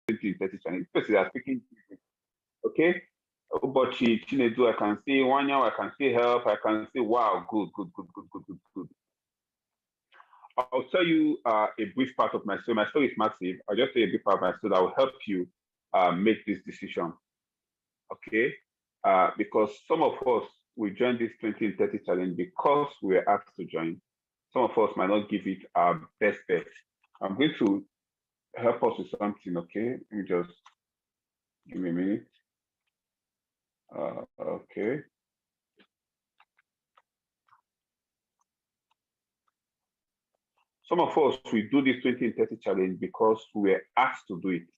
20 in 30 challenge. This person is speaking. Okay. But Chinedu, I can see Wanya, I can see help, I can see wow, good. I'll tell you a brief part of my story. My story is massive. I'll just tell you a brief part of my story that will help you make this decision. Okay. Because some of us we joined this 20 in 30 challenge because we were asked to join. Some of us might not give it our best bet. I'm going to help us with something, okay? Let me just give me a minute. Okay. Some of us, we do this 20 in 30 challenge because we were asked to do it,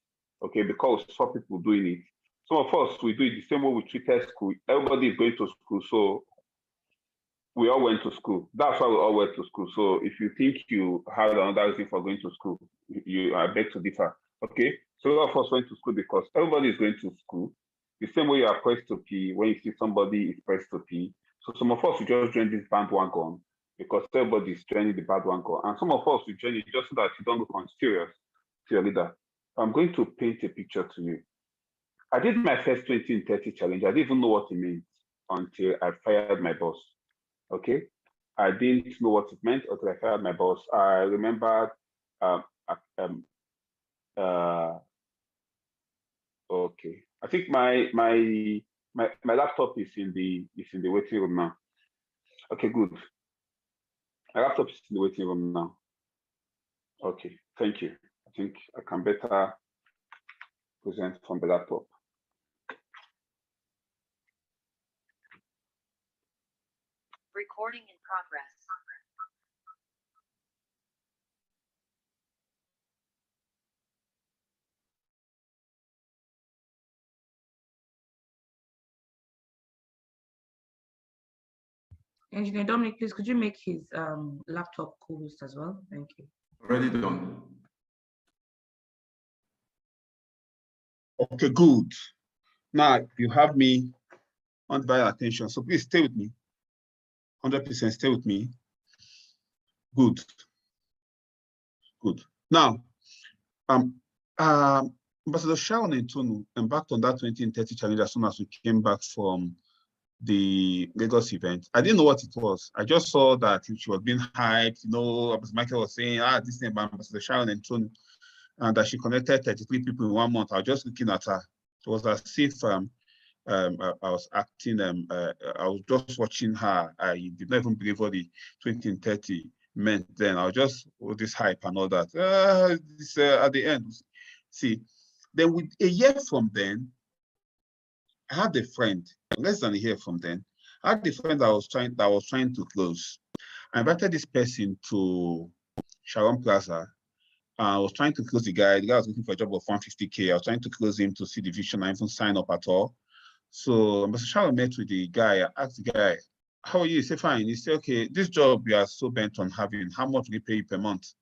okay? Because we saw people doing it. Some of us, we do it the same way we treated school. Everybody is going to school, so we all went to school. That's why we all went to school. So if you think you had another reason for going to school, I beg to differ, okay? So a lot of us went to school because everybody is going to school. The same way you are pressed to pee, when you see somebody is pressed to pee. So some of us, we just join this bandwagon because everybody is joining the bandwagon. And some of us, we join it just so that you don't look unserious to your leader. I'm going to paint a picture to you. I did my first 20 in 30 challenge. I didn't even know what it meant until I fired my boss. Okay, I didn't know what it meant until I fired my boss. I remember, okay. I think my laptop is in the waiting room now. Okay, good. My laptop is in the waiting room now. Okay, thank you. I think I can better present from the laptop. Recording in progress. Engineer Dominic, please, could you make his laptop co-host as well? Thank you. Already done. Okay, good. Now you have me on by attention, so please stay with me. 100% stay with me. Good. Good. Now, Ambassador Sharon and Tonu embarked on that 20 in 30 challenge as soon as we came back from the Lagos event. I didn't know what it was. I just saw that she was being hyped. You know, as Michael was saying, this name Ambassador Sharon and Tonu, and that she connected 33 people in 1 month. I was just looking at her. It was as if I was acting, I was just watching her. I did not even believe what the 20 in 30 meant then. I was just with this hype and all that. At the end, see, then with a year from then, I had a friend, less than a year from then, I had a friend that was trying to close. I invited this person to Sharon Plaza. I was trying to close the guy. The guy was looking for a job of 150K. I was trying to close him to see the vision. I even sign up at all. So Mr. Sharon met with the guy. I asked the guy, how are you? He said, fine. He said, okay, this job you are so bent on having, how much will you pay you per month?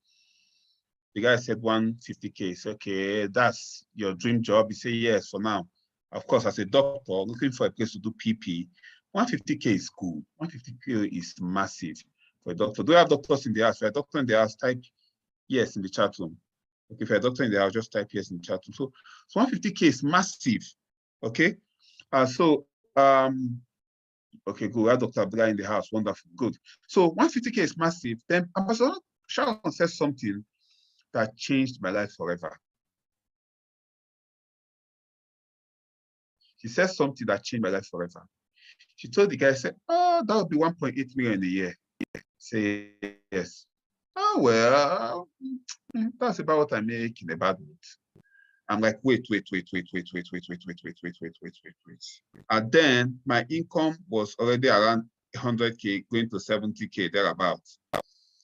The guy said 150K. He said, okay, that's your dream job. He said, yes, for now. Of course, as a doctor, looking for a place to do PP, 150K is cool. 150K is massive for a doctor. Do we have doctors in the house? For a doctor in the house, type yes in the chat room. Okay, if you're a doctor in the house, just type yes in the chat room. So 150K is massive. Okay. Okay, good. We have Dr. Abdullah in the house. Wonderful. Good. So 150K is massive. Then Ambassador Sharon said something that changed my life forever. She said something that changed my life forever. She told the guy, said, oh, that would be 1.8 million a year. Say yes. Oh, well, that's about what I make in a bad mood. I'm like, wait. And then my income was already around 100K, going to 70K, thereabouts.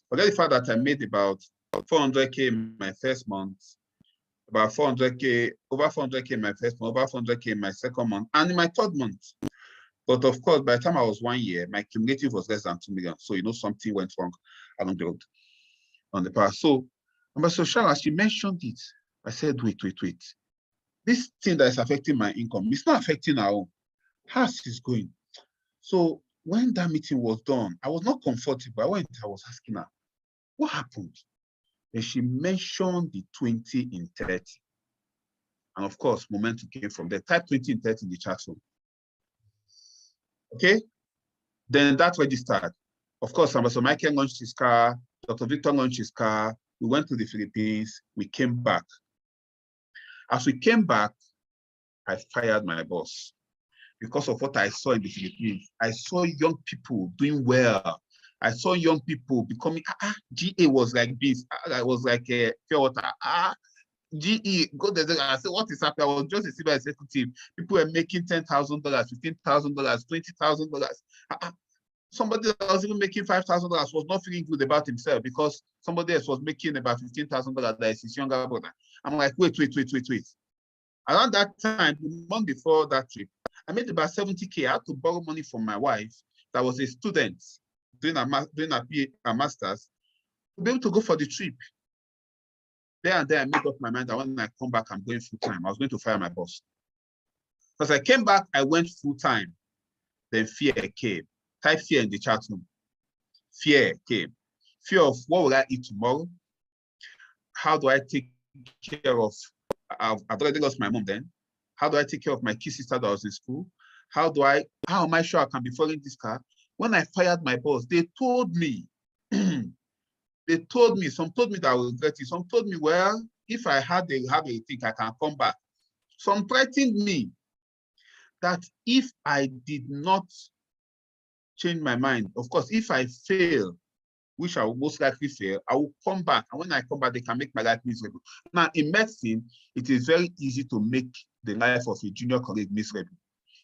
Forget the fact that I made about 400K in my first month, about 400K, over 400K in my first month, over 400K in my second month, and in my third month. But of course, by the time I was 1 year, my cumulative was less than 2 million. So, you know, something went wrong along the road on the path. So, Ambassador Sharon, she mentioned it. I said, wait. This thing that is affecting my income, it's not affecting our own. How's it going? So when that meeting was done, I was not comfortable. I was asking her, what happened? And she mentioned the 20 in 30. And of course, momentum came from there. Type 20 and 30 in the chat room. Okay. Then that registered. Of course, Ambassador Michael launched his car. Dr. Victor launched his car. We went to the Philippines. We came back. As we came back, I fired my boss because of what I saw in the Philippines. I saw young people doing well. I saw young people becoming, GA was like this. I was like a pure water. GE, go there. I said, what is happening? I was just a civil executive. People were making $10,000, $15,000, $20,000. Somebody that was even making $5,000 was not feeling good about himself because somebody else was making about $15,000. That is his younger brother. I'm like, wait. Around that time, the month before that trip, I made about 70K. I had to borrow money from my wife that was a student doing a master's to be able to go for the trip. There and there, I made up my mind that when I come back, I'm going full time. I was going to fire my boss. Because I came back, I went full time. Then fear came. Type fear in the chat room. Fear came. Fear of what will I eat tomorrow? How do I take care of, I've already lost my mom then. How do I take care of my kid sister that was in school? How am I sure I can be following this car? When I fired my boss, they told me, some told me that I will regret it. Some told me, well, if I have a thing, I can come back. Some threatened me that if I did not change my mind, of course, if I fail, which I will most likely fail, I will come back. And when I come back, they can make my life miserable. Now, in medicine, it is very easy to make the life of a junior colleague miserable.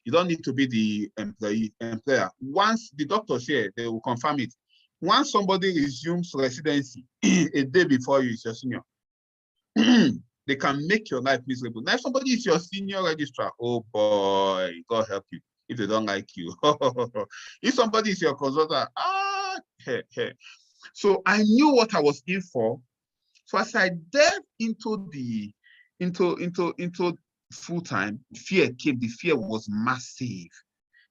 You don't need to be the employer. Once the doctors here, they will confirm it. Once somebody resumes residency a day before you is your senior, they can make your life miserable. Now, if somebody is your senior registrar, oh boy, God help you if they don't like you. If somebody is your consultant, So I knew what I was in for. So as I delved into full time, fear came. The fear was massive.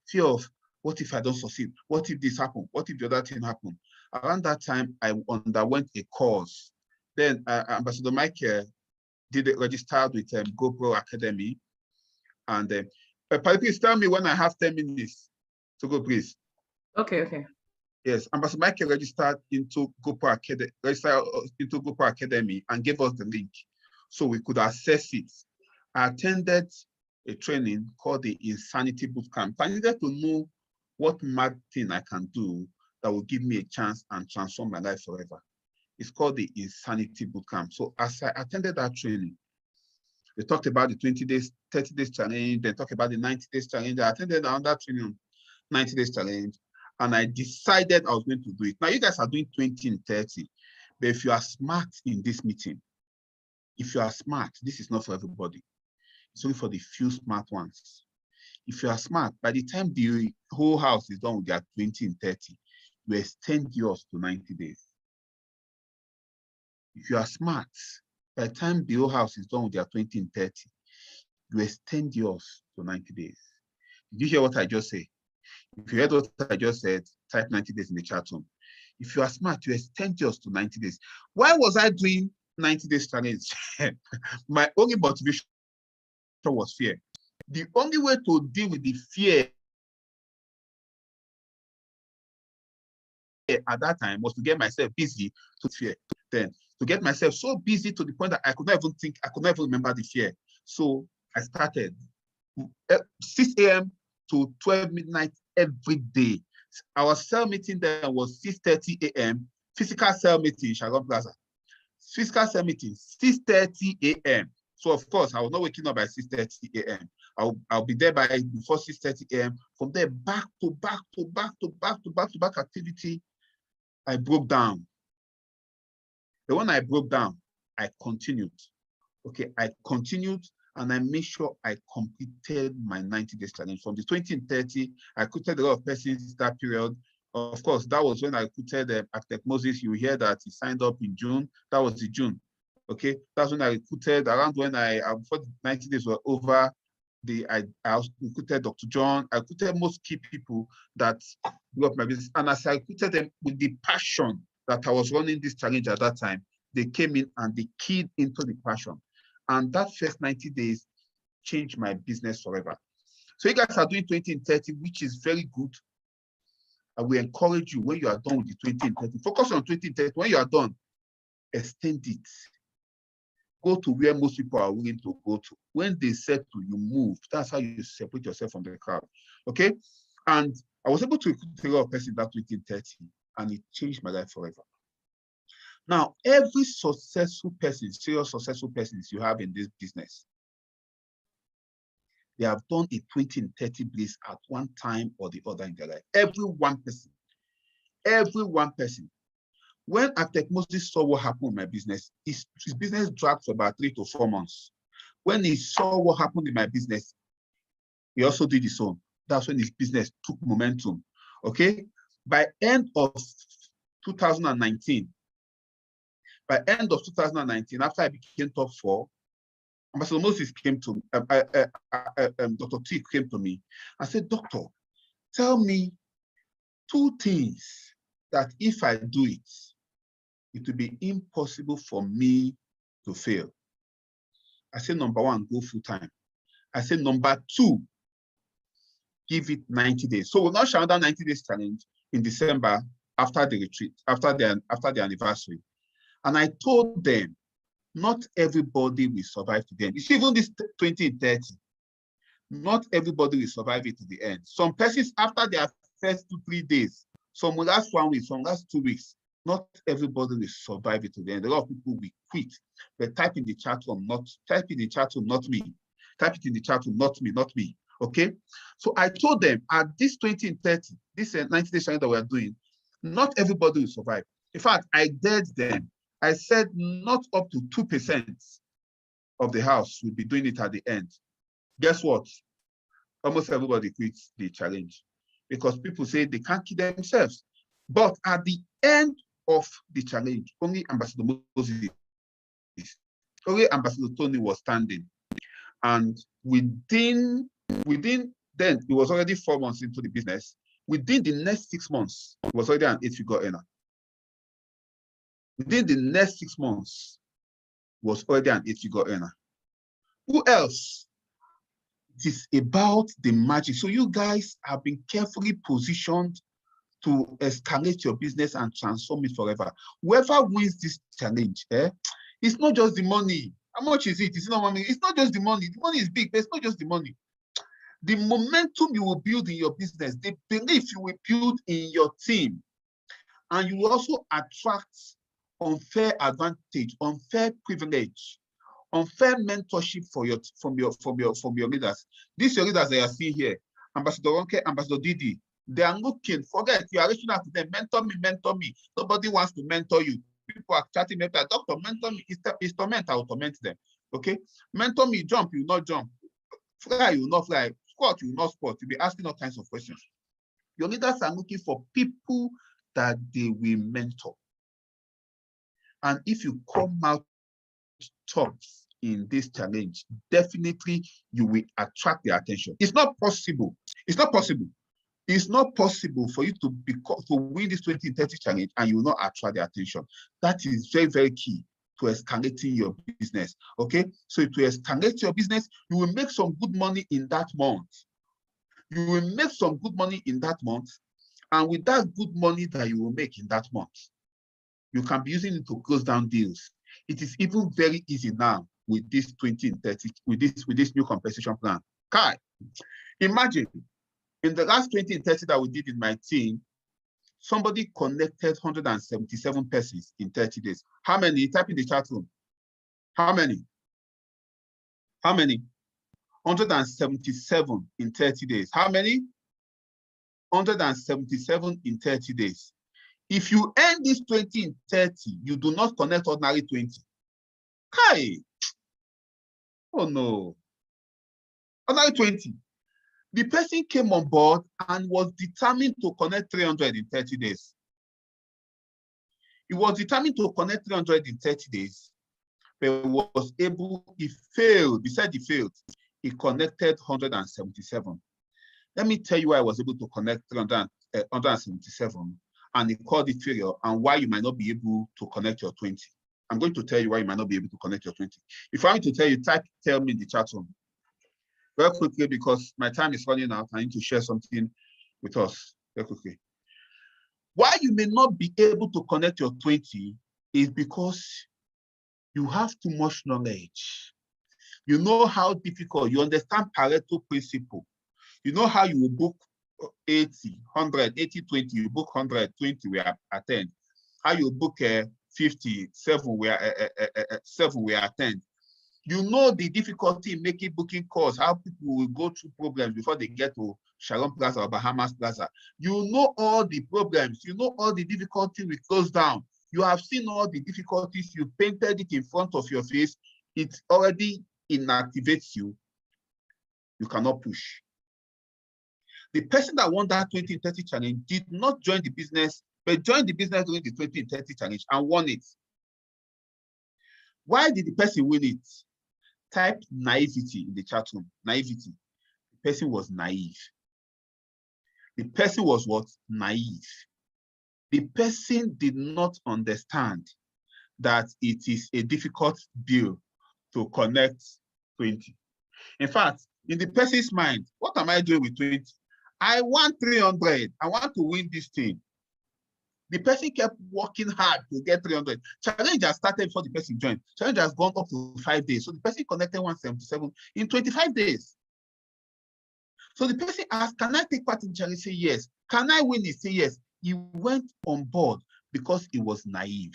Fear of what if I don't succeed? What if this happened? What if the other thing happened? Around that time, I underwent a course. Then Ambassador Michael did it registered with GoPro Academy. And please tell me when I have 10 minutes to go, please. Okay. Yes, Ambassador Michael registered into GoPro Academy and gave us the link so we could access it. I attended a training called the Insanity Bootcamp. I needed to know what mad thing I can do that will give me a chance and transform my life forever. It's called the Insanity Bootcamp. So as I attended that training, they talked about the 20 days, 30 days challenge, they talked about the 90 days challenge. I attended another training, 90 days challenge, and I decided I was going to do it. Now you guys are doing 20 and 30, but if you are smart in this meeting, if you are smart, this is not for everybody. It's only for the few smart ones. If you are smart, by the time the whole house is done with their 20 and 30, you extend yours to 90 days. If you are smart, by the time the whole house is done with their 20 and 30, you extend yours to 90 days. Did you hear what I just said? If you heard what I just said, type 90 days in the chat room. If you are smart, you extend yours to 90 days. Why was I doing 90 days challenge? My only motivation was fear. The only way to deal with the fear at that time was to get myself busy to fear. Then to get myself so busy to the point that I could not even think, I could not even remember the fear. So I started 6 a.m. to 12 midnight every day. Our cell meeting then was 6:30 a.m. Physical cell meeting in Sharon Plaza. Physical cell meeting 6:30 a.m. So of course I was not waking up by 6:30 a.m. I'll be there by before 6:30 a.m. From there back to back activity. I broke down. But when I broke down, I continued. Okay, I continued and I made sure I completed my 90 days challenge. From the 20 and 30, I recruited a lot of persons that period. Of course, that was when I recruited Architect Moses. You hear that he signed up in June. That was the June. Okay, that's when I recruited. Around when before the 90 days were over, I also recruited Dr. John. I recruited most key people that grew up my business. And as I recruited them with the passion that I was running this challenge at that time, they came in and they keyed into the passion. And that first 90 days changed my business forever. So you guys are doing 20 and 30, which is very good. I will encourage you when you are done with the 20 and 30, focus on 20 and 30. When you are done, extend it. Go to where most people are willing to go to. When they said to you, move. That's how you separate yourself from the crowd. Okay? And I was able to recruit a lot of persons that 20 and 30, and it changed my life forever. Now, every successful person, serious successful persons you have in this business, they have done a 20 and 30 bliss at one time or the other in their life. Every one person. Every one person. When Architect Moses saw what happened in my business, his business dragged for about 3 to 4 months. When he saw what happened in my business, he also did his own. That's when his business took momentum. Okay? By end of 2019, after I became top 4, Ambassador Moses came to Dr. T came to me and said, Doctor, tell me 2 things that if I do it, it will be impossible for me to fail. I said, number 1, go full time. I said, number 2, give it 90 days. So we're not sharing that 90 days challenge in December after the retreat, after the anniversary. And I told them, not everybody will survive to the end. You see, even this 20 and 30, not everybody will survive it to the end. Some persons, after their first 2-3 days, some will last 1 week, some last 2 weeks. Not everybody will survive it to the end. A lot of people will quit. But type in the chat room, not me. Type it in the chat room, not me. Okay? So I told them at this 20 and 30, this 90 days that we are doing, not everybody will survive. In fact, I dared them. I said not up to 2% of the house will be doing it at the end. Guess what? Almost everybody quits the challenge because people say they can't keep themselves. But at the end of the challenge, only Ambassador Moses, only Ambassador Tony was standing. And within then, he was already 4 months into the business. Within the next 6 months, he was already an 8-figure earner. Within the next 6 months, was already an 8-figure earner. Who else? It is about the magic. So you guys have been carefully positioned to escalate your business and transform it forever. Whoever wins this challenge, it's not just the money. How much is it? It's not money. It's not just the money. The money is big, but it's not just the money. The momentum you will build in your business, the belief you will build in your team, and you will also attract unfair advantage, unfair privilege, unfair mentorship from your leaders. These your leaders that you are seeing here, Ambassador Ronke, Ambassador Didi, they are looking. Forget you are reaching out to them. Mentor me. Nobody wants to mentor you. People are chatting me, Doctor, mentor me. It's torment. I will torment them. Okay, mentor me. Jump, you will not jump. Fly, you will not fly. Squat, you will not squat. You'll be asking all kinds of questions. Your leaders are looking for people that they will mentor. And if you come out top in this challenge, definitely you will attract their attention. It's not possible. It's not possible. It's not possible for you to win this 20 and 30 challenge and you will not attract their attention. That is very, very key to escalating your business. Okay, so to escalate your business, you will make some good money in that month. You will make some good money in that month, and with that good money that you will make in that month, you can be using it to close down deals. It is even very easy now with this 20 and 30, with this new compensation plan. Kai, imagine in the last 20 and 30 that we did in my team, somebody connected 177 persons in 30 days. How many? Type in the chat room. How many? How many? 177 in 30 days. How many? 177 in 30 days. If you end this 20 in 30, you do not connect ordinary 20. Kai. Oh no. Ordinary 20. The person came on board and was determined to connect 300 in 30 days. He was determined to connect 300 in 30 days, but was able, he failed. Besides he failed, he connected 177. Let me tell you why I was able to connect 177 and he called it failure and why you might not be able to connect your 20. I'm going to tell you why you might not be able to connect your 20. If I want to tell you, tell me in the chat room. Very quickly, because my time is running out. I need to share something with us very quickly. Why you may not be able to connect your 20 is because you have too much knowledge. You know how difficult, you understand Pareto principle. You know how you will book 80, 100, 80, 20, you book 100, 20, we attend. How you book 50, 7, we attend. You know the difficulty in making booking calls, how people will go through problems before they get to Sharon Plaza or Bahamas Plaza. You know all the problems, you know all the difficulty with close down. You have seen all the difficulties, you painted it in front of your face, it already inactivates you. You cannot push. The person that won that 2030 challenge did not join the business, but joined the business during the 2030 challenge and won it. Why did the person win it? Type naivety in the chat room. Naivety. The person was naive. The person was what? Naive. The person did not understand that it is a difficult bill to connect 20. In fact, in the person's mind, what am I doing with 20? I want 300. I want to win this thing. The person kept working hard to get 300. Challenge has started before the person joined. Challenge has gone up to 5 days. So the person connected 177 in 25 days. So the person asked, can I take part in the challenge? Say yes. Can I win it? Say yes. He went on board because he was naive.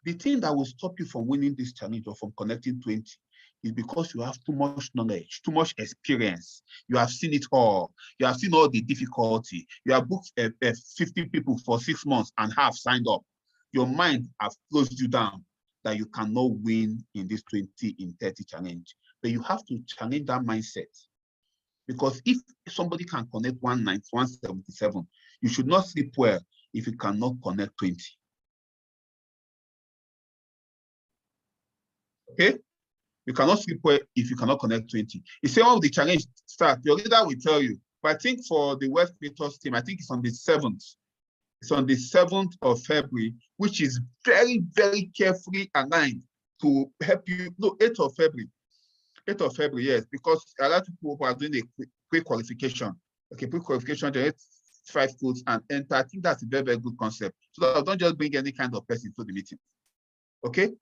The thing that will stop you from winning this challenge or from connecting 20 is because you have too much knowledge, too much experience. You have seen it all. You have seen all the difficulty. You have booked 50 people for 6 months and have signed up. Your mind has closed you down that you cannot win in this 20 in 30 challenge. But you have to challenge that mindset. Because if somebody can connect 177, you should not sleep well if you cannot connect 20. Okay? You cannot sleep well if you cannot connect 20. You say, oh, the challenge starts. Your leader will tell you. But I think for the West Creators team, I think it's on the 7th. It's on the 7th of February, which is very, very carefully aligned to help you. No, 8th of February. 8th of February, yes, because a lot of people are doing a pre-qualification. Okay, pre-qualification, generate 5 codes and enter. I think that's a very, very good concept. So that don't just bring any kind of person to the meeting. Okay?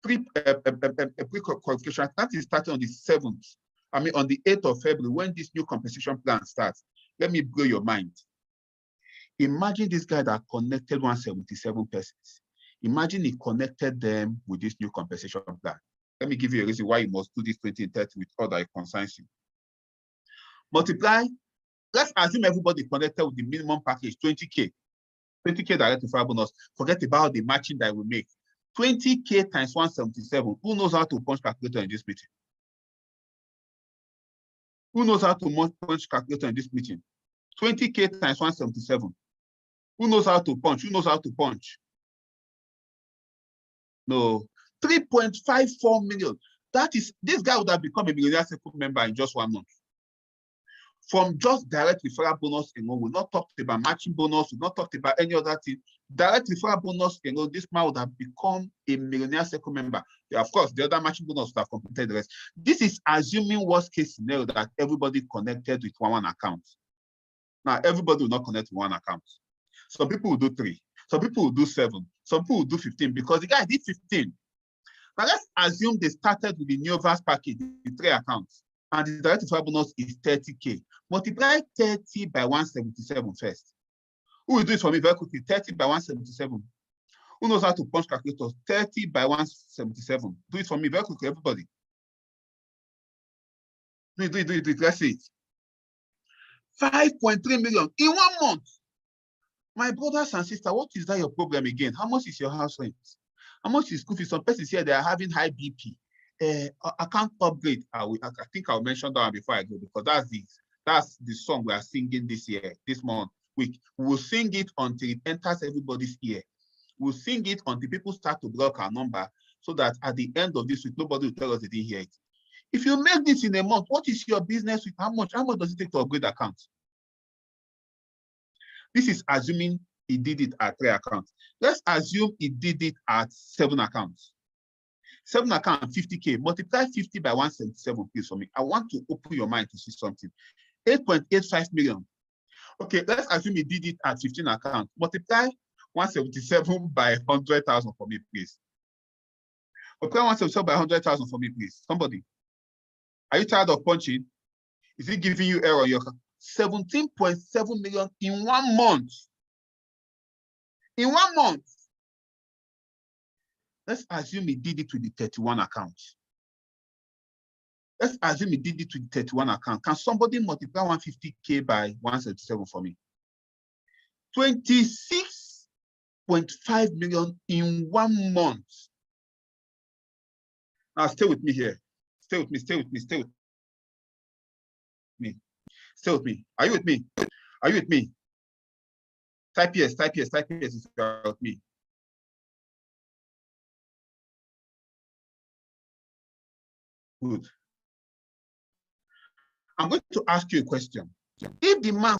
Pre-qualification, that is starting on the 7th. I mean, on the 8th of February, when this new compensation plan starts. Let me blow your mind. Imagine this guy that connected 177 persons. Imagine he connected them with this new compensation plan. Let me give you a reason why you must do this 20 and 30 with all that concerns you. Multiply, let's assume everybody connected with the minimum package, 20K. 20K direct referral bonus. Forget about the matching that we make. 20K times 177. Who knows how to punch calculator in this meeting? Who knows how to punch calculator in this meeting? 20K times 177. Who knows how to punch? Who knows how to punch? No. 3.54 million. That is, this guy would have become a millionaire circle member in just 1 month. From just direct referral bonus alone, we've not talked about matching bonus, we've not talked about any other thing. Direct referral bonus alone, this man would have become a millionaire circle member. Yeah, of course, the other matching bonus would have completed the rest. This is assuming worst case scenario that everybody connected with one account. Now, everybody will not connect with one account. Some people will do 3, some people will do 7, some people will do 15 because the guy did 15. Now let's assume they started with the Neovas package, the 3 accounts, and the direct referral bonus is 30K. Multiply 30 by 177 first. Who will do it for me very quickly? 30 by 177. Who knows how to punch calculators? 30 by 177. Do it for me very quickly, everybody. Do it. Let's see it. 5.3 million in 1 month. My brothers and sisters, what is that your problem again? How much is your house rent? How much is school fees? Some persons here, they are having high BP. Account upgrade. I think I'll mention that one before I go, because that's the song we are singing this year, this month. We will sing it until it enters everybody's ear. We'll sing it until people start to block our number, so that at the end of this week, nobody will tell us they didn't hear it. If you make this in a month, what is your business with? How much does it take to upgrade accounts? This is assuming he did it at 3 accounts. Let's assume he did it at 7 accounts. 7 accounts, 50K. Multiply 50 by 177, please, for me. I want to open your mind to see something. 8.85 million. Okay, let's assume he did it at 15 accounts. Multiply 177 by 100,000 for me, please. Multiply 177 by 100,000 for me, please. Somebody. Are you tired of punching? Is he giving you error on your account? 17.7 million in 1 month. In 1 month. Let's assume he did it with the 31 accounts. Let's assume he did it with the 31 account. Can somebody multiply 150K by 177 for me? 26.5 million in 1 month. Now stay with me here. Stay with me, stay with me, stay with me. Stay with me. Are you with me? Are you with me? Type yes, type yes, type yes if you are with me. Good. I'm going to ask you a question. If the man,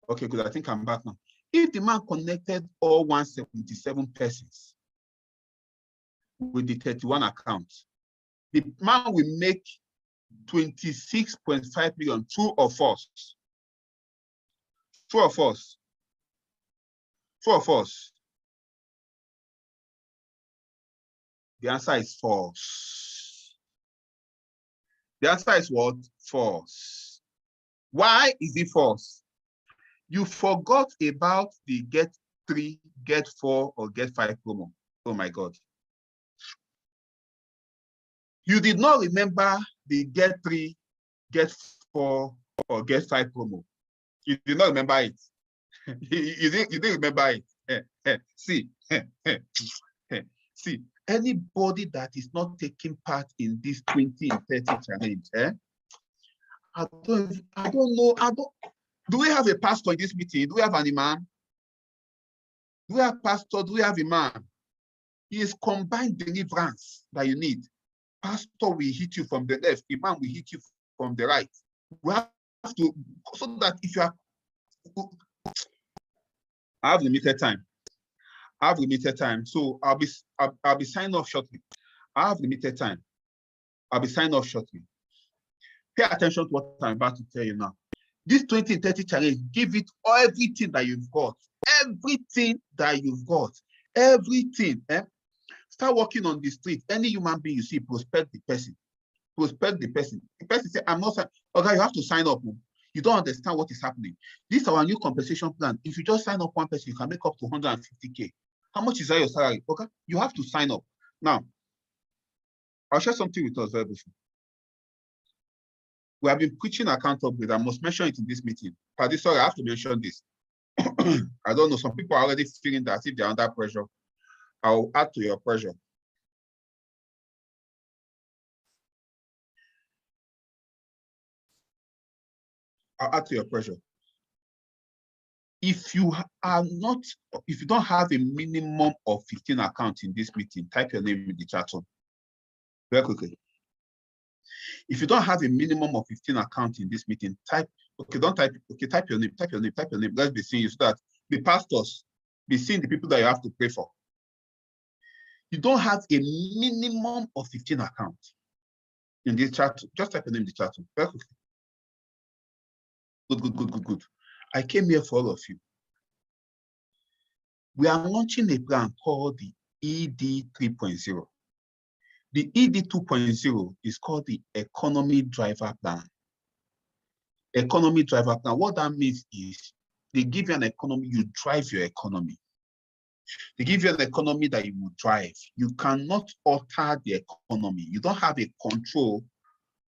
okay, good, I think I'm back now. If the man connected all 177 persons with the 31 accounts, the man will make 26.5 million. True or false? True or false? True or false? The answer is false. The answer is what? False. Why is it false? You forgot about the get 3, get 4, or get 5 promo. Oh my God. You did not remember the get 3, get 4, or get 5 promo. You did not remember it. you didn't remember it. See, see, anybody that is not taking part in this 20 and 30 challenge, I don't know. Do we have a pastor in this meeting? Do we have an imam? Do we have a pastor? Do we have a man? He is combined deliverance that you need. Pastor will hit you from the left, imam will hit you from the right. We have to, so that if you are, I have limited time. I have limited time, so I'll be signing off shortly. I have limited time. I'll be signing off shortly. Pay attention to what I'm about to tell you now. This 2030 challenge, give it everything that you've got. Everything that you've got. Everything. Start working on the street. Any human being you see, prospect the person. Prospect the person. The person say, I'm not signing. Okay, you have to sign up. You don't understand what is happening. This is our new compensation plan. If you just sign up one person, you can make up to 150K. How much is that your salary? Okay, you have to sign up. Now, I'll share something with us very briefly. We have been preaching accountability. I must mention it in this meeting. Paddy, sorry, I have to mention this. I don't know. Some people are already feeling that if they're under pressure. I'll add to your pressure. I'll add to your pressure. If you don't have a minimum of 15 accounts in this meeting, type your name in the chat room. Very quickly. If you don't have a minimum of 15 accounts in this meeting, type, okay, don't type, okay, type your name, type your name, type your name. Let's be seeing you so that the pastors be seeing the people that you have to pray for. You don't have a minimum of 15 accounts in this chat. Just type your name in the chat room. Very quickly. Good. I came here for all of you. We are launching a plan called the ED 3.0. The ED 2.0 is called the Economy Driver Plan. Economy Driver Plan, what that means is they give you an economy, you drive your economy. They give you an economy that you will drive. You cannot alter the economy. You don't have a control.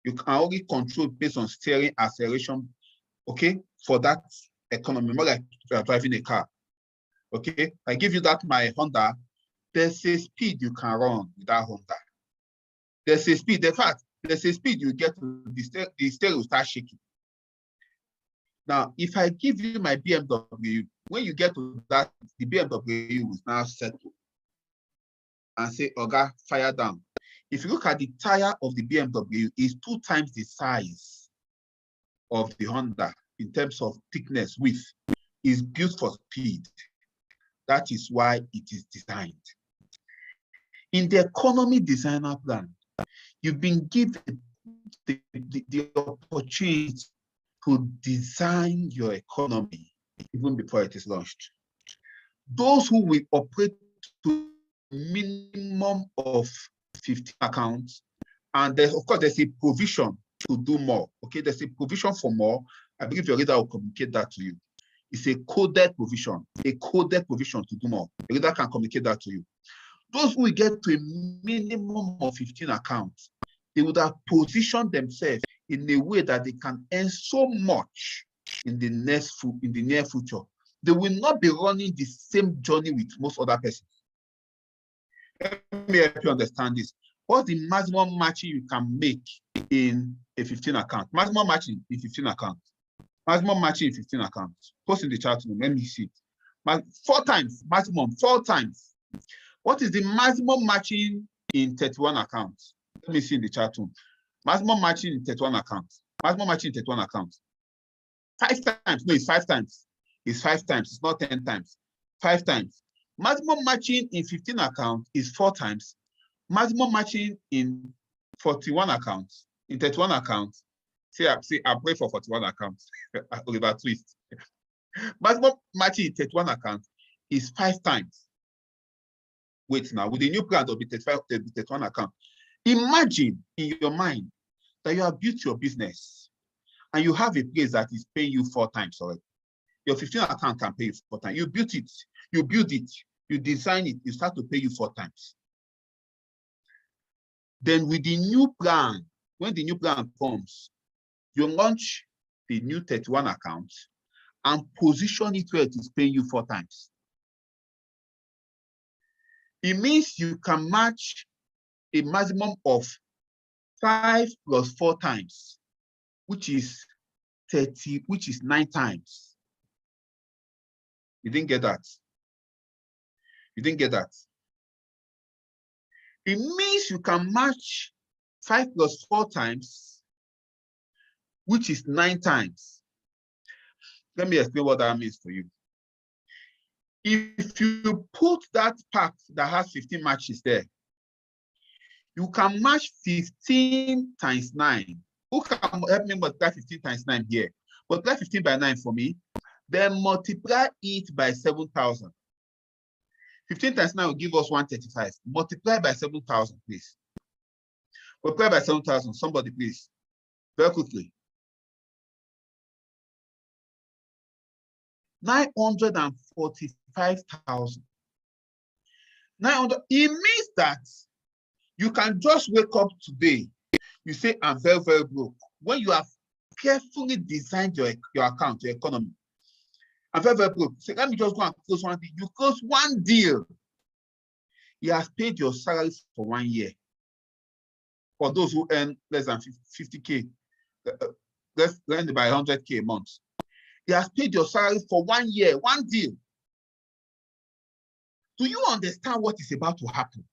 You can only control based on steering, acceleration, okay, for that economy, more like you are driving a car. Okay, I give you that my Honda, there's a speed you can run with that Honda. There's a speed, in fact, there's a speed you get to the steering will start shaking. Now, if I give you my BMW, when you get to that, the BMW will now settle and say, Oga, fire down. If you look at the tire of the BMW, it's 2 times the size of the Honda in terms of thickness, width. is built for speed. That is why it is designed. In the economy designer plan, you've been given the opportunity to design your economy even before it is launched. Those who will operate to minimum of 15 accounts, and there's, of course, there's a provision to do more. Okay, there's a provision for more. I believe your leader will communicate that to you. It's a coded provision to do more. The leader can communicate that to you. Those who will get to a minimum of 15 accounts, they would have positioned themselves in a way that they can earn so much in the near future. They will not be running the same journey with most other persons. Let me help you understand this. What's the maximum matching you can make in a 15 account? Maximum matching in 15 accounts. Maximum matching in 15 accounts. Post in the chat room. Let me see it. 4 times. Maximum 4 times. What is the maximum matching in 31 accounts? Let me see in the chat room. Maximum matching in 31 accounts. Maximum matching in 31 accounts. 5 times. No, it's 5 times. It's 5 times. It's not 10 times. 5 times. Maximum matching in 15 accounts is 4 times. Maximum matching in 41 accounts, in 31 accounts. See, I pray for 41 accounts. Oliver Twist. Maximum matching in 31 accounts is 5 times. Wait now, with the new plan, there'll be 31 accounts. Imagine in your mind that you have built your business and you have a place that is paying you 4 times already. Your 15 account can pay you 4 times. You built it, you build it, you design it, you start to pay you 4 times. Then with the new plan, when the new plan comes, you launch the new 31 account and position it where it is paying you 4 times. It means you can match a maximum of 5 plus 4 times, which is 30, which is 9 times. You didn't get that. You didn't get that. It means you can match 5 plus 4 times, which is 9 times. Let me explain what that means for you. If you put that pack that has 15 matches there, you can match 15 times 9. Who can help me multiply 15 times 9 here? Multiply 15 by 9 for me, then multiply it by 7,000. 15 times 9 will give us 135. Multiply by 7,000, please. Multiply by 7,000. Somebody, please. Very quickly. 945,000. 900. It means that you can just wake up today. You say, I'm very, very broke. When you have carefully designed your account, your economy, I'm very, very broke. Say, let me just go and close one deal. You close one deal. He has paid your salary for 1 year. For those who earn less than 50K, less than by 100K a month. He has paid your salary for 1 year, one deal. Do you understand what is about to happen?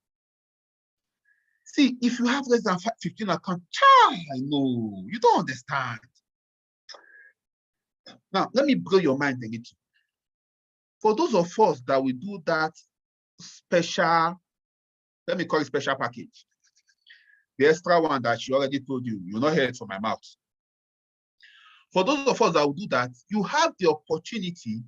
See, if you have less than 15 accounts, I know, you don't understand. Now, let me blow your mind a little. For those of us that will do that special, let me call it special package, the extra one that she already told you, you'll not hear it from my mouth. For those of us that will do that, you have the opportunity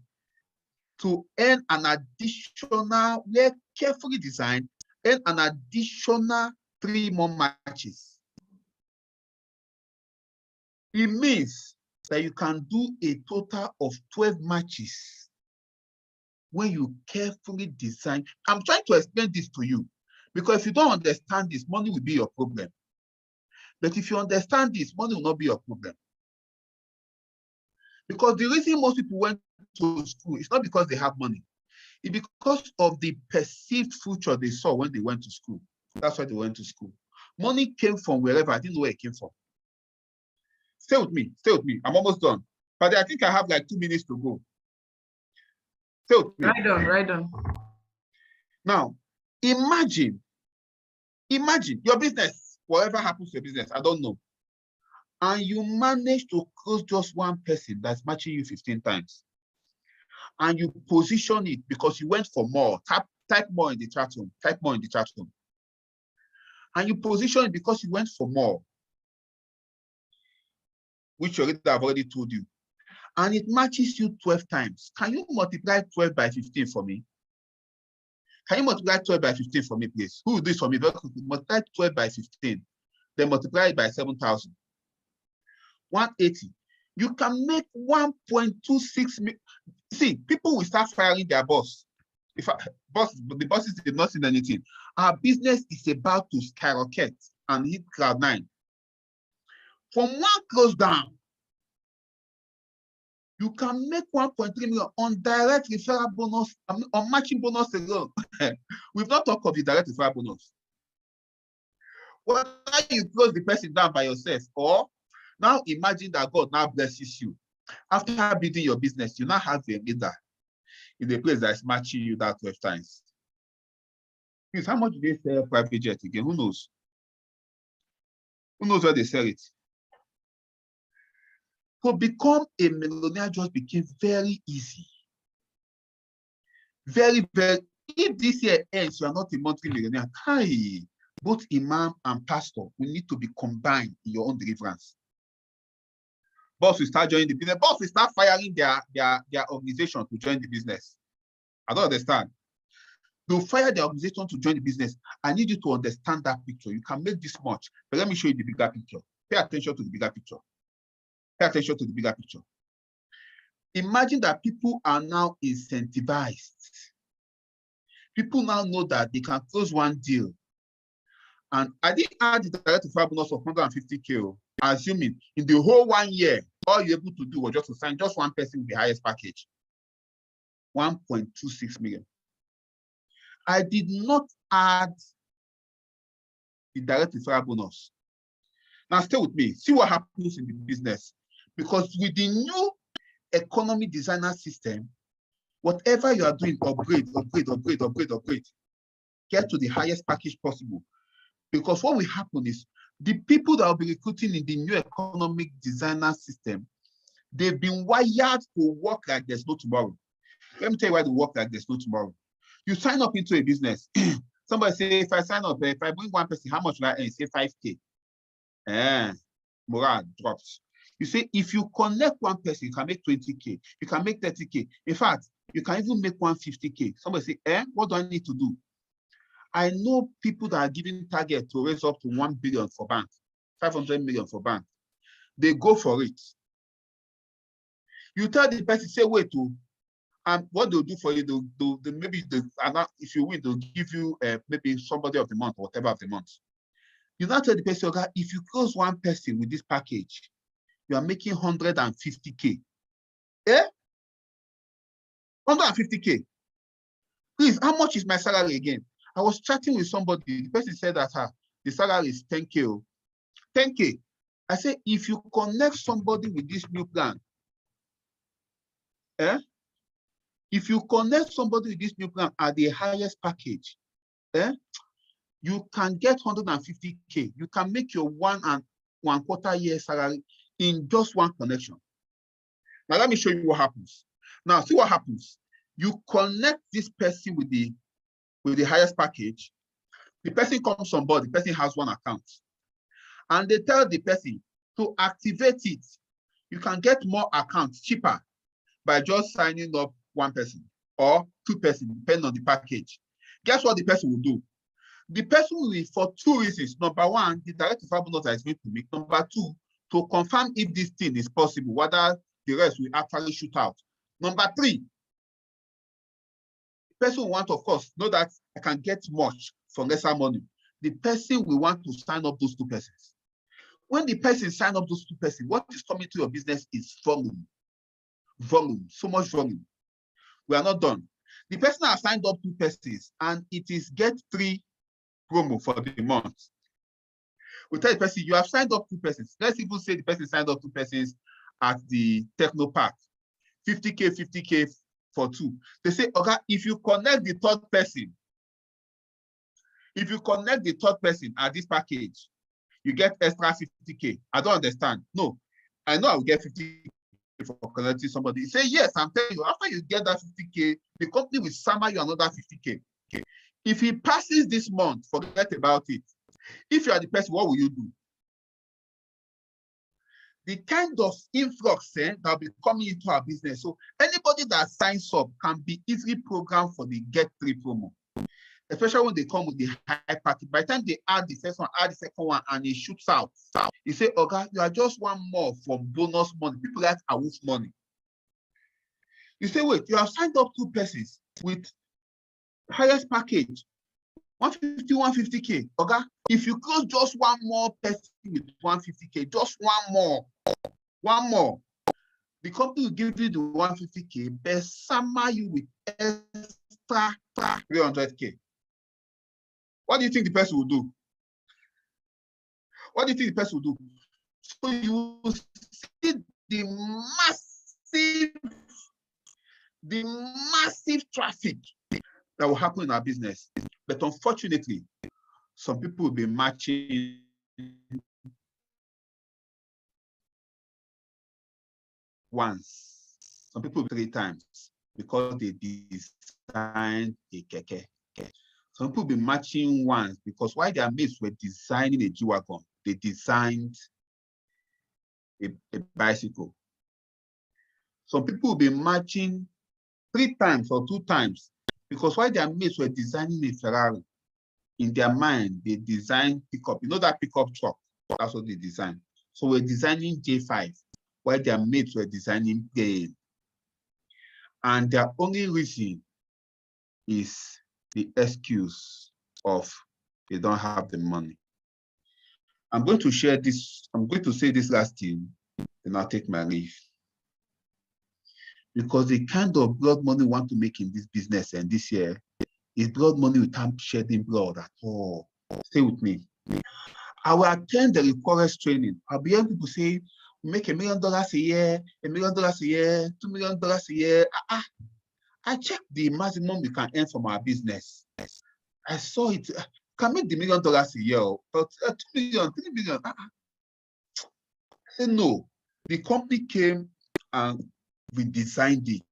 to earn an additional, we're carefully designed, earn an additional 3 more matches. It means that you can do a total of 12 matches when you carefully design. I'm trying to explain this to you because if you don't understand this, money will be your problem. But if you understand this, money will not be your problem. Because the reason most people went to school is not because they have money. It's because of the perceived future they saw when they went to school. That's why they went to school. Money came from wherever. I didn't know where it came from. Stay with me. Stay with me. I'm almost done. But I think I have like 2 minutes to go. Stay with me. Right on. Now, imagine your business, whatever happens to your business, I don't know. And you manage to close just one person that's matching you 15 times. and you position it because you went for more. Type more in the chat room. Type more in the chat room. And you position it because you went for more, which I've already told you. And it matches you 12 times. Can you multiply 12 by 15 for me? Can you multiply 12 by 15 for me, please? Who will do this for me? Multiply 12 by 15. Then multiply it by 7,000. 180. You can make 1.26 million. See, people will start firing their boss. The bosses did not see anything. Our business is about to skyrocket and hit cloud 9. From one close down, you can make 1.3 million on direct referral bonus, on matching bonus alone. We've not talked of the direct referral bonus. Whether you close the person down by yourself, or now imagine that God now blesses you. After building your business, you now have a leader in the place that is matching you that 12 times. Please, how much do they sell private jet again? Who knows? Who knows where they sell it? To become a millionaire just became very easy. Very, very. If this year ends, you are not a monthly millionaire. Hi, both imam and pastor will need to be combined in your own deliverance. Boss will start joining the business. Boss will start firing their organization to join the business. I don't understand. They'll fire their organization to join the business. I need you to understand that picture. You can make this much, but let me show you the bigger picture. Pay attention to the bigger picture. Pay attention to the bigger picture. Imagine that people are now incentivized. People now know that they can close one deal. And I didn't add the direct referral bonus of 150K, assuming in the whole 1 year, all you're able to do was just to sign just one person with the highest package. 1.26 million. I did not add the direct referral bonus. Now stay with me. See what happens in the business. Because with the new economy designer system, whatever you are doing, upgrade. Get to the highest package possible. Because what will happen is the people that will be recruiting in the new economic designer system, they've been wired to work like there's no tomorrow. Let me tell you why they work like there's no tomorrow. You sign up into a business. Somebody say, if I sign up, if I bring one person, how much will I earn? Say 5K. Morale drops. You say, if you connect one person, you can make 20K. You can make 30K. In fact, you can even make 150K. Somebody say, what do I need to do? I know people that are giving target to raise up to 1 billion for bank, 500 million for bank. They go for it. You tell the person, say, wait, and what they'll do for you, if you win, they'll give you maybe somebody of the month, or whatever of the month. You now tell the person, okay, if you close one person with this package, you are making 150K. 150K. Please, how much is my salary again? I was chatting with somebody. The person said that the salary is 10K. 10K. I said, if you connect somebody with this new plan, if you connect somebody with this new plan at the highest package, you can get 150K. You can make your 1.25 year salary in just one connection. Now, let me show you what happens. Now, see what happens. You connect this person with the highest package. The person comes on board. The person has one account. And they tell the person to activate it. You can get more accounts cheaper by just signing up one person or two persons, depending on the package. Guess what the person will do? The person will, for two reasons. Number one, the direct referral bonus that is going to make. Number two, to confirm if this thing is possible, whether the rest will actually shoot out. Number three, the person will want, of course, know that I can get much for lesser money. The person will want to sign up those two persons. When the person sign up those two persons, what is coming to your business is volume. Volume, so much volume. We are not done. The person has signed up two persons and it is get 3 promo for the month. We tell the person, you have signed up two persons. Let's even say the person signed up two persons at the Techno Park. 50K for two. They say, okay, if you connect the third person at this package, you get extra 50K. I don't understand. No, I know I will get 50K. for collecting somebody. He say, yes, I'm telling you, after you get that 50K, the company will summon you another 50K. Okay. If he passes this month, forget about it. If you are the person, what will you do? The kind of influx that will be coming into our business. So anybody that signs up can be easily programmed for the Get 3 promo. Especially when they come with the high package. By the time they add the first one, add the second one, and it shoots out. You say, okay, you are just one more from bonus money. People like awoof money. You say, wait, you have signed up 2 persons with highest package, 150, 150K. Okay, if you close just one more person with 150K, just one more, the company will give you the 150K, but summer you with extra 300K. What do you think the person will do? What do you think the person will do? So you see the massive traffic that will happen in our business. But unfortunately, some people will be matching once, some people 3 times because they designed a keke. Some people will be matching once because while their mates were designing a G-Wagon, they designed a bicycle. Some people will be matching 3 times or 2 times because while their mates were designing a Ferrari, in their mind, they designed pickup. You know that pickup truck? That's what they designed. So we're designing J5 while their mates were designing plane. And their only reason is the excuse of they don't have the money. I'm going to share this. I'm going to say this last thing, and I'll take my leave. Because the kind of blood money we want to make in this business and this year is blood money without shedding blood at all. Stay with me. I will attend the Requirements training. I'll be able to say, make $1 million a year, $1 million a year, $2 million a year. I checked the maximum we can earn from our business. I saw it. Can make the $1 million a year, but 2 million, 3 million. I said, no. The company came and we designed it,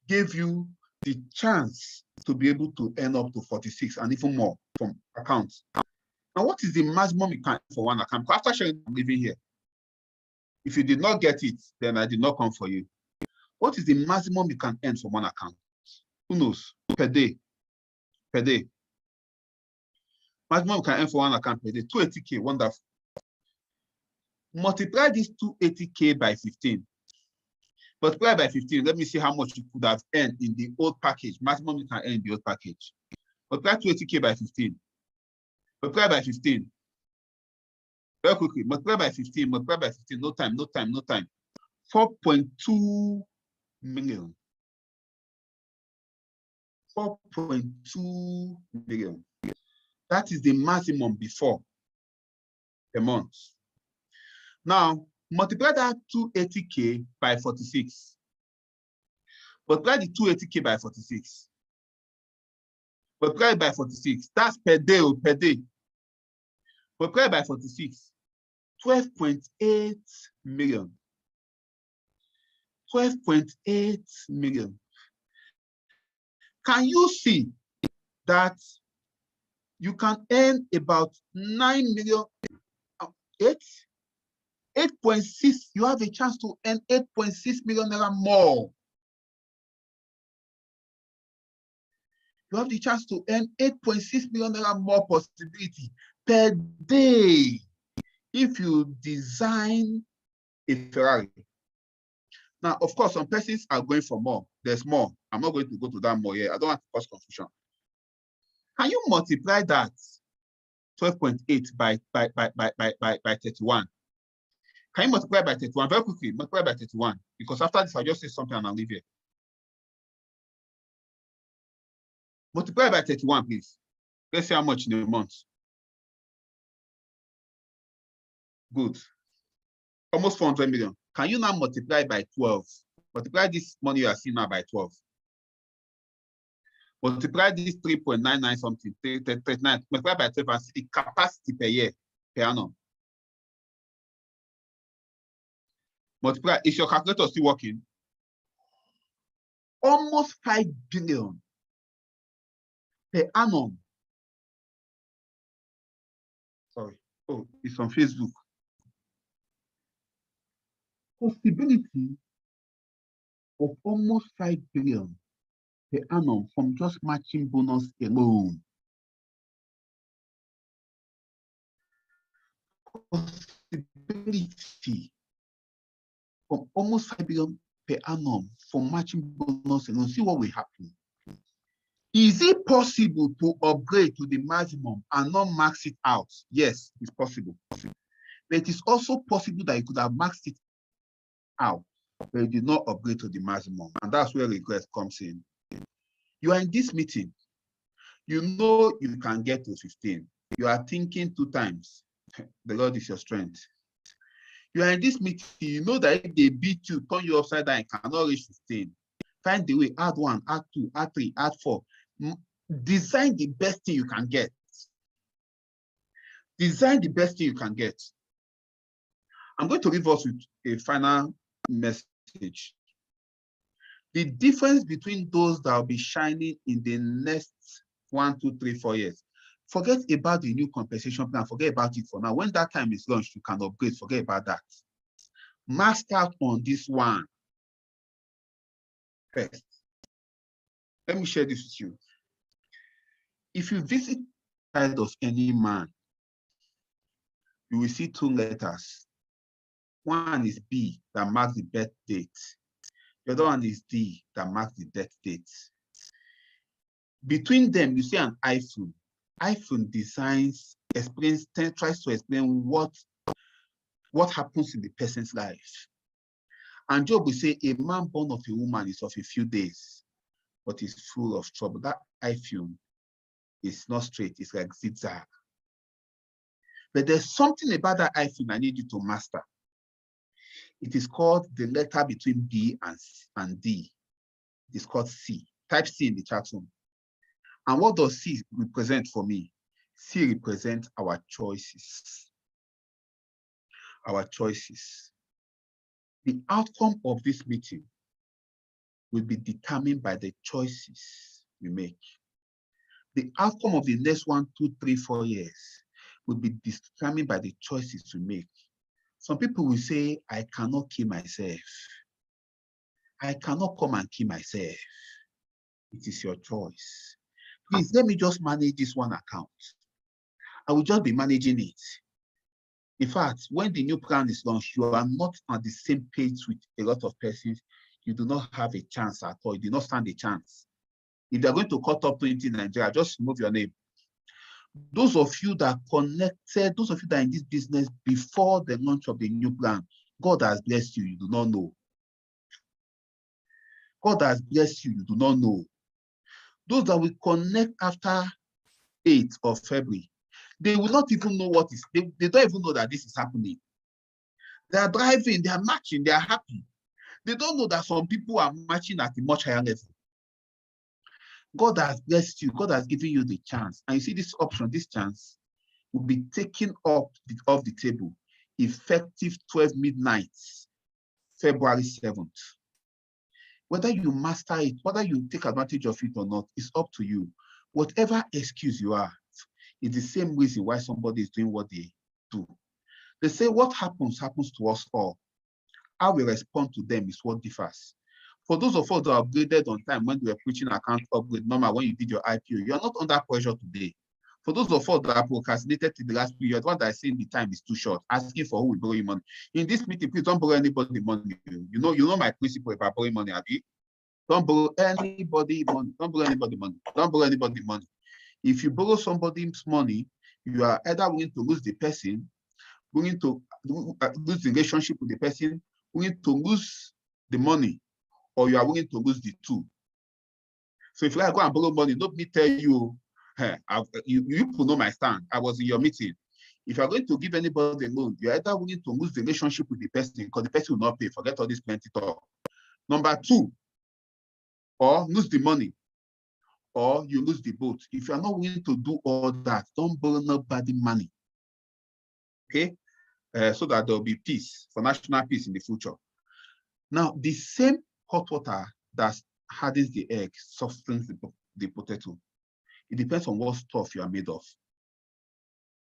gave you the chance to be able to earn up to 46 and even more from accounts. Now, what is the maximum you can earn for one account? After sharing, I'm leaving here. If you did not get it, then I did not come for you. What is the maximum you can earn from one account? Who knows? Per day. Per day. Maximum you can earn for one account per day. 280K. Wonderful. Multiply this 280K by 15. Multiply by 15. Let me see how much you could have earned in the old package. Maximum you can earn in the old package. Multiply 280K by 15. Multiply by 15. Very quickly. Multiply by 15. Multiply by 15. No time. No time. No time. 4.2 million. 4.2 million. That is the maximum before a month. Now, multiply that 280K by 46. Multiply the 280K by 46. Multiply by 46. That's per day or per day. Multiply by 46. 12.8 million. 12.8 million. Can you see that you can earn about 9 million, 8.6, you have a chance to earn 8.6 million naira more. You have the chance to earn 8.6 million naira more possibility per day if you design a Ferrari. Now, of course, some persons are going for more. There's more. I'm not going to go to that more here. I don't want to cause confusion. Can you multiply that 12.8 by 31? Can you multiply by 31? Very quickly, multiply by 31. Because after this, I'll just say something and I'll leave here. Multiply by 31, please. Let's see how much in a month. Good. Almost 400 million. Can you now multiply by 12? Multiply this money you are seeing now by 12. Multiply this 3.99 something, 39, multiply by 12 and see the capacity per year, per annum. Multiply. Is your calculator still working? Almost 5 billion per annum. Sorry. Oh, it's on Facebook. Possibility of almost 5 billion per annum from just matching bonus alone. Possibility from almost 5 billion per annum from matching bonus alone. See what will happen. Is it possible to upgrade to the maximum and not max it out? Yes, it's possible. But it is also possible that you could have maxed it out, but you did not upgrade to the maximum. And that's where regret comes in. You are in this meeting. You know you can get to 15. You are thinking 2 times. The Lord is your strength. You are in this meeting. You know that if they beat you, turn you upside down, you cannot reach 15. Find the way, add 1, add 2, add 3, add 4. Design the best thing you can get. Design the best thing you can get. I'm going to leave us with a final message. The difference between those that will be shining in the next 1, 2, 3, 4 years. Forget about the new compensation plan. Forget about it for now. When that time is launched, you can upgrade. Forget about that. Master out on this one first. Let me share this with you. If you visit the side of any man, you will see 2 letters. One is B, that marks the birth date. The other one is D, that marks the death date. Between them, you see an iPhone. iPhone designs, explains, tries to explain what happens in the person's life. And Job will say, a man born of a woman is of a few days, but is full of trouble. That iPhone is not straight, it's like zigzag. But there's something about that iPhone I need you to master. It is called the letter between B and D. It is called C. Type C in the chat room. And what does C represent for me? C represents our choices. Our choices. The outcome of this meeting will be determined by the choices we make. The outcome of the next 1, 2, 3, 4 years will be determined by the choices we make. Some people will say, I cannot kill myself. I cannot come and kill myself. It is your choice. Please, let me just manage this one account. I will just be managing it. In fact, when the new plan is launched, you are not on the same page with a lot of persons. You do not have a chance at all. You do not stand a chance. If they're going to cut up 20 in Nigeria, just remove your name. Those of you that connected, those of you that are in this business before the launch of the new plan, God has blessed you, you do not know. God has blessed you, you do not know. Those that will connect after 8th of February, they will not even know what is, they don't even know that this is happening. They are driving, they are marching, they are happy. They don't know that some people are marching at a much higher level. God has blessed you. God has given you the chance. And you see this option, this chance will be taken off the table effective 12 midnight, February 7th. Whether you master it, whether you take advantage of it or not, it's up to you. Whatever excuse you are, it's the same reason why somebody is doing what they do. They say what happens to us all. How we respond to them is what differs. For those of us that upgraded on time when we were preaching account upgrade normal when you did your IPO, you are not under pressure today. For those of us that procrastinated to the last period, what I say the time is too short, asking for who will borrow you money. In this meeting, please don't borrow anybody money. You know my principle about borrowing money, Abi. Don't borrow anybody money. Don't borrow anybody money. Don't borrow anybody money. If you borrow somebody's money, you are either willing to lose the person, willing to lose the relationship with the person, willing to lose the money, or you are willing to lose the two. So if you go and borrow money, don't me tell you, hey, you know my stand. I was in your meeting. If you're going to give anybody a loan, you're either willing to lose the relationship with the person because the person will not pay. Forget all this plenty talk. Number 2, or lose the money, or you lose the boat. If you're not willing to do all that, don't borrow nobody money. Okay? So that there'll be peace, for national peace in the future. Now, the same hot water that hardens the egg softens the potato. It depends on what stuff you are made of.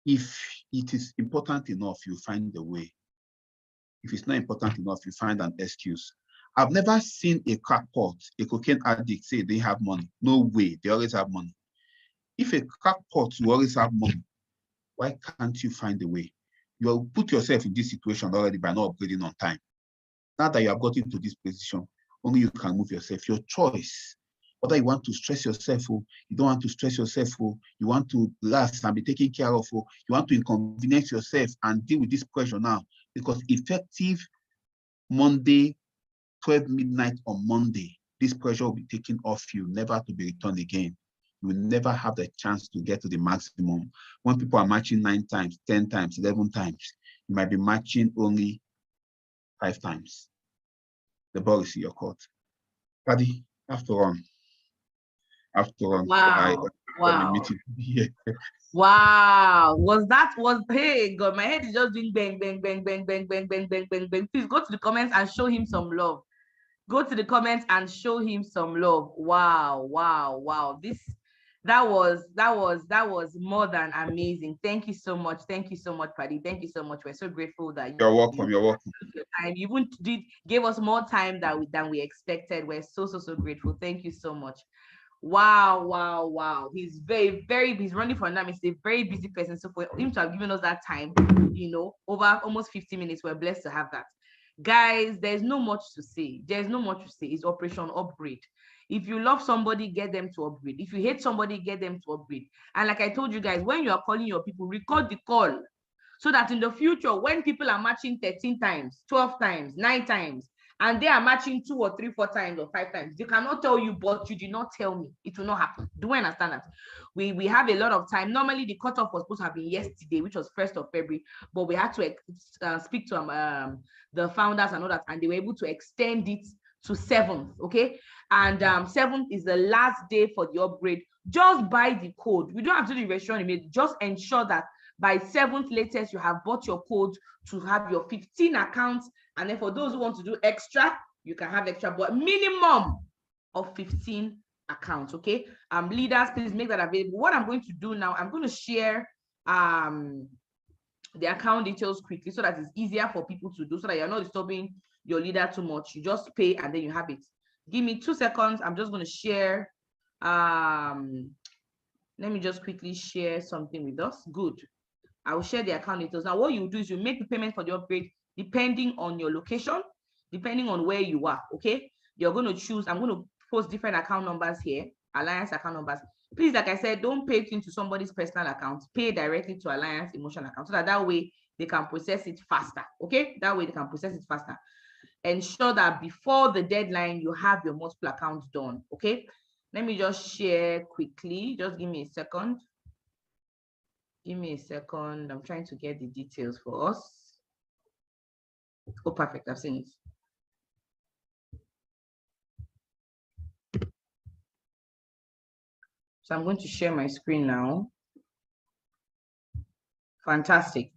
If it is important enough, you find the way. If it's not important enough, you find an excuse. I've never seen a crackpot, a cocaine addict say they have money. No way, they always have money. If a crackpot will always have money, why can't you find a way? You'll put yourself in this situation already by not upgrading on time. Now that you have gotten to this position, only you can move yourself. Your choice. Whether you want to stress yourself, or you don't want to stress yourself, or you want to relax and be taken care of, or you want to inconvenience yourself and deal with this pressure now. Because effective Monday, 12 midnight on Monday, this pressure will be taken off you, never to be returned again. You will never have the chance to get to the maximum. When people are matching 9 times, 10 times, 11 times, you might be matching only 5 times. The ball is in your court. Paddy, after all, Wow. Wow. meeting here. Wow. Hey God, my head is just doing bang, bang, bang, bang, bang, bang, bang, bang, bang, bang. Please go to the comments and show him some love. Go to the comments and show him some love. Wow, wow, wow. That was more than amazing. Thank you so much. Thank you so much, Paddy. Thank you so much. We're so grateful that You're welcome. You're welcome. And you even gave us more time than we expected. We're so grateful. Thank you so much. Wow, wow, wow. He's he's running for an He's a very busy person. So for him to have given us that time, over almost 50 minutes, we're blessed to have that. Guys, there's no much to say. There's no much to say. It's Operation Upgrade. If you love somebody, get them to upgrade. If you hate somebody, get them to upgrade. And like I told you guys, when you are calling your people, record the call so that in the future, when people are matching 13 times, 12 times, 9 times, and they are matching 2 or 3, 4 times or 5 times, they cannot tell you, but you did not tell me. It will not happen. Do you understand that? We have a lot of time. Normally, the cutoff was supposed to have been yesterday, which was 1st of February, but we had to speak to the founders and all that, and they were able to extend it to 7th, okay? And 7th is the last day for the upgrade. Just buy the code. We don't have to do the registration immediately. Just ensure that by 7th latest, you have bought your code to have your 15 accounts. And then for those who want to do extra, you can have extra, but minimum of 15 accounts, okay? Leaders, please make that available. What I'm going to do now, I'm going to share the account details quickly so that it's easier for people to do, so that you're not disturbing your leader too much. You just pay and then you have it. Give me 2 seconds. I'm just going to share. Let me just quickly share something with us. Good. I will share the account details. Now, what you do is you make the payment for the upgrade depending on your location, depending on where you are, okay? You're going to choose, I'm going to post different account numbers here, Alliance account numbers. Please, like I said, don't pay it into somebody's personal account. Pay directly to Alliance Emotion account so that way they can process it faster, okay? That way they can process it faster. Ensure that before the deadline, you have your multiple accounts done, okay? Let me just share quickly. Just give me a second. Give me a second. I'm trying to get the details for us. Oh, perfect. I've seen it. So I'm going to share my screen now. Fantastic.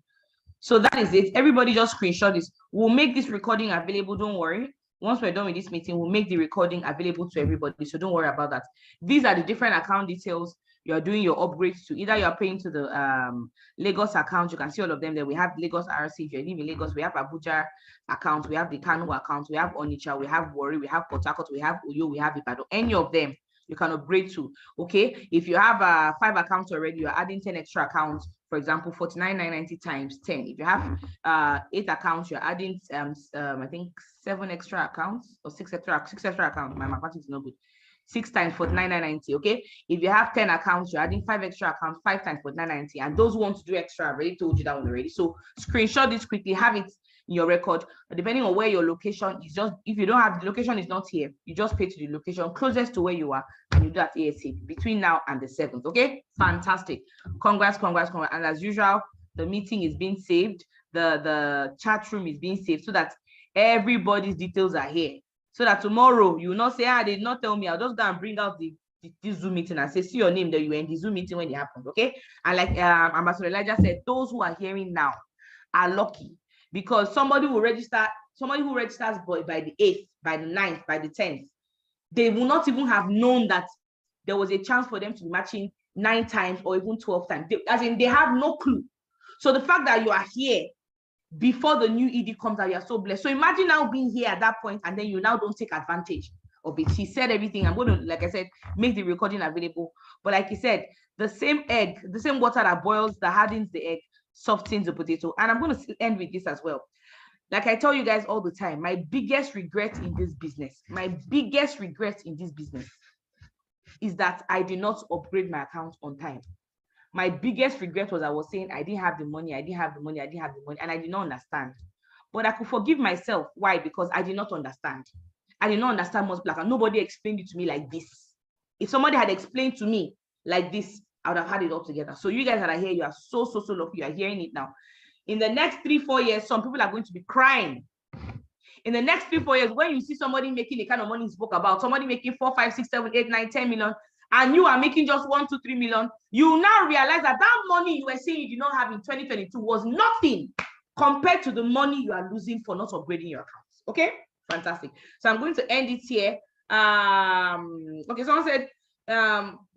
So that is it. Everybody just screenshot this. We'll make this recording available. Don't worry. Once we're done with this meeting, we'll make the recording available to everybody. So don't worry about that. These are the different account details you're doing your upgrades to. Either you're paying to the Lagos account. You can see all of them there. We have Lagos RC. If you live in Lagos, we have Abuja account. We have the Kano account. We have Onitsha. We have Warri. We have Port Harcourt. We have Uyo. We have Ibadan. Any of them you can upgrade to, okay? If you have 5 accounts already, you're adding 10 extra accounts. For example, 49,990 times 10. If you have 8 accounts, you're adding I think 7 extra accounts or 6 extra accounts. My mathematics is not good. 6 times 49,990, okay? If you have 10 accounts, you're adding 5 extra accounts, 5 times 49,990. And those who want to do extra, I've already told you that one already. So screenshot this quickly, have it in your record. Depending on where your location is, just if you don't have the location is not here, you just pay to the location closest to where you are, and you do that ASAP between now and the 7th. Okay, fantastic. Congrats. And as usual, the meeting is being saved. The chat room is being saved so that everybody's details are here. So that tomorrow you will not say, they did not tell me. I'll just go and bring out this Zoom meeting and say, see your name that you were in the Zoom meeting when it happened. Okay. And like Ambassador Elijah said, those who are hearing now are lucky, because somebody who registers by the 8th, by the 9th, by the 10th, they will not even have known that there was a chance for them to be matching 9 times or even 12 times. They have no clue. So the fact that you are here before the new ED comes out, you are so blessed. So imagine now being here at that point, and then you now don't take advantage of it. He said everything. I'm going to, like I said, make the recording available. But like he said, the same egg, the same water that boils, that hardens the egg, softens the potato. And I'm going to end with this as well. Like I tell you guys all the time, my biggest regret in this business is that I did not upgrade my account on time. My biggest regret was I was saying I didn't have the money, and I did not understand. But I could forgive myself. Why? Because I did not understand. I did not understand most black, and nobody explained it to me like this. If somebody had explained to me like this, I would have had it all together. So you guys that are here, you are so lucky. You are hearing it now. In the next 3-4 years, some people are going to be crying. In the next 3-4 years, when you see somebody making the kind of money he spoke about, somebody making 4, 5, 6, 7, 8, 9, 10 million, and you are making just 1, 2, 3 million, you now realize that that money you were saying you did not have in 2022 was nothing compared to the money you are losing for not upgrading your accounts. Okay, fantastic. So I'm going to end it here. Okay, someone said,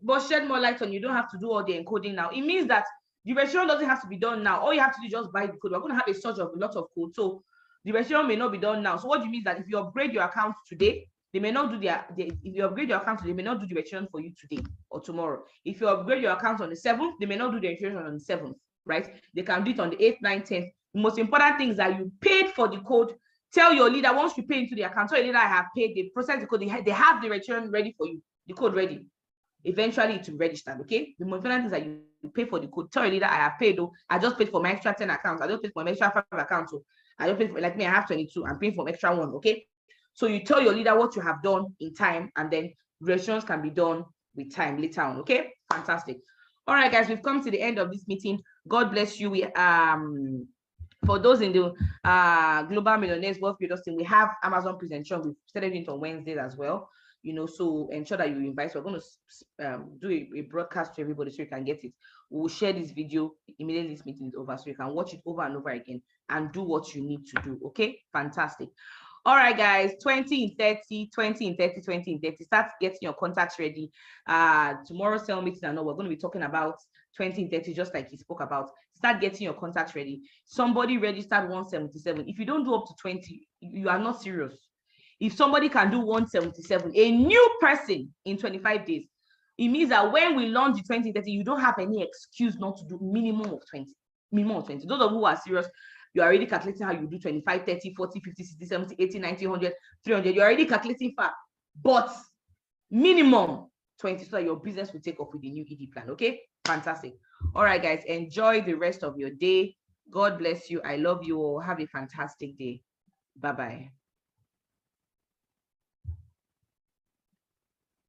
but shed more light on, you don't have to do all the encoding now. It means that the registration doesn't have to be done now. All you have to do is just buy the code. We're going to have a surge of a lot of code, so the registration may not be done now. So what do you mean that if you upgrade your account today, they may not do if you upgrade your account today, they may not do the registration for you today or tomorrow. If you upgrade your account on the 7th, they may not do the registration on the 7th, right? They can do it on the 8th, 9th, 10th. The most important thing is that you paid for the code. Tell your leader once you pay into the account, tell your leader I have paid, they process the code, they have the registration ready for you, the code ready. Eventually it will register, okay? The most important thing is that you pay for the code. Tell your leader I have paid, though. I just paid for my extra 10 accounts. I just paid for my extra 5 accounts. So I don't pay for, like me, I have 22. I'm paying for an extra 1, okay? So you tell your leader what you have done in time, and then registrations can be done with time later on, okay? Fantastic. All right, guys, we've come to the end of this meeting. God bless you. We for those in the Global Millionaires Wealth Builders team, we have Amazon presentation. We've started it on Wednesdays as well. You know, so ensure that you invite. So we're going to do a broadcast to everybody so you can get it. We'll share this video immediately this meeting is over, so you can watch it over and over again and do what you need to do. Okay, fantastic. All right, guys, 20 in 30, 20 in 30, 20 in 30. Start getting your contacts ready. Tomorrow's sale meeting, I know we're going to be talking about 20 in 30, just like he spoke about. Start getting your contacts ready. Somebody registered 177. If you don't do up to 20, you are not serious. If somebody can do 177, a new person in 25 days, it means that when we launch the 2030, you don't have any excuse not to do minimum of 20. Minimum of 20. Those of you who are serious, you're already calculating how you do 25, 30, 40, 50, 60, 70, 80, 90, 100, 300. You're already calculating far. But minimum 20 so that your business will take off with the new ED plan. Okay? Fantastic. All right, guys. Enjoy the rest of your day. God bless you. I love you all. Have a fantastic day. Bye-bye.